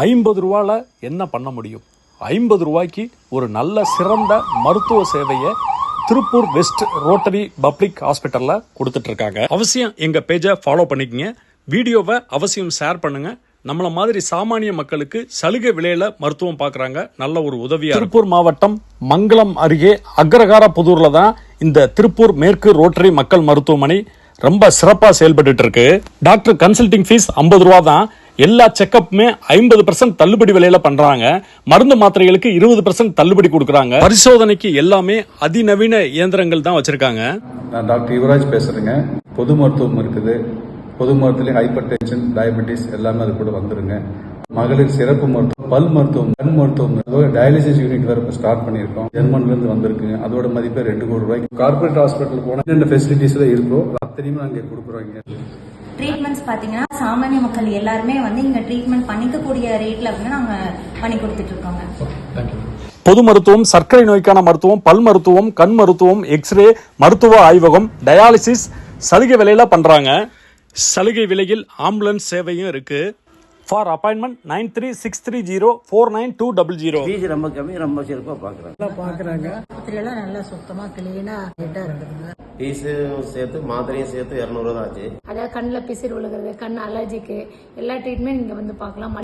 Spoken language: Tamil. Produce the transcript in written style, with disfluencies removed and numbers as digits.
50 ரூபால என்ன பண்ண முடியும்? 50 ரூபாய்க்கு ஒரு நல்ல சிறந்த மருத்துவ சேவையை திருப்பூர் வெஸ்ட் ரோட்டரி பப்ளிக் ஹாஸ்பிட்டல்ல கொடுத்துட்டு இருக்காங்க. அவசியம் எங்க பேஜை ஃபாலோ பண்ணிக்கங்க. வீடியோவை அவசியம் ஷேர் பண்ணுங்க. நம்மள மாதிரி சாமானிய மக்களுக்கு சலுகை விலையில மருத்துவம் பார்க்கறாங்க. நல்ல ஒரு உதவியா. திருப்பூர் மாவட்டம் மங்களம் அருகே அக்ரஹார புதூர்ல தான் இந்த திருப்பூர் மேற்கு ரோட்டரி மக்கள் மருத்துவமனை ரொம்ப சிறப்பா செயல்பட்டு இருக்கு. டாக்டர் கன்சல்டிங் ஃபீஸ் 50 ரூபா தான். எல்லா செக்கப்புமே 50% தள்ளுபடி விலையில பண்றாங்க. மருந்து மாத்திரைகளுக்கு 20% தள்ளுபடி கொடுக்கறாங்க. பரிசோதனைக்கு எல்லாமே அதிநவீன இயந்திரங்கள் தான் வச்சிருக்காங்க. நான் டாக்டர் யுவராஜ் பேசுறேங்க. பொது மருத்துவம் இருக்குது. பொது மருத்துவத்திலே ஹைப்பர் டென்ஷன், டயபெட்டிஸ் எல்லாமே அது கூட வந்துருங்க. மகளிர் சிறப்பு மருத்துவம், பல் மருத்துவம், கண் மருத்துவம், டயாலிசிஸ் யூனிட் வேற ஸ்டார்ட் பண்ணிருக்கோம். ஜெர்மன்ல இருந்து வந்திருக்குங்க. அதோட மதிப்பே 2 கோடி ரூபாய். கார்பரேட் ஹாஸ்பிட்டல் போனா என்ன ஃபெசிலிட்டிஸ்ல இருக்கோ அத்தனையுமே அங்கே கொடுக்குறாங்க. ட்ரீட்மெண்ட்ஸ் பாத்தீங்கன்னா சாமானிய மக்கள் எல்லாருமே இங்க ட்ரீட்மெண்ட் பண்ணிக்கக்கூடிய ரேட்ல நாங்க பண்ணி கொடுத்துட்டு இருக்கோங்க. பொது மருத்துவம், சர்க்கரை நோய்க்கான மருத்துவம், பல் மருத்துவம், கண் மருத்துவம், எக்ஸ்ரே, மருத்துவ ஆய்வகம், டயாலிசிஸ் சலுகை விலையில பண்றாங்க. சலுகை விலையில் ஆம்புலன்ஸ் சேவையும் இருக்கு. For appointment 9363049200. ஃபீஸ் ரொம்ப கம்மி, ரொம்ப சிறப்பாக பார்க்குறாங்க. மாத்திரையெல்லாம் நல்லா சுத்தமாக கிளீனாக நீட்டாக இருக்குதுங்க. ஃபீஸு சேர்த்து மாத்திரையும் சேர்த்து 200 தான் ஆச்சு. அதாவது கண்ணில் பிசிறு விழுகிறது, கண் அலர்ஜிக்கு எல்லா ட்ரீட்மெண்ட் இங்கே பார்க்கலாம்.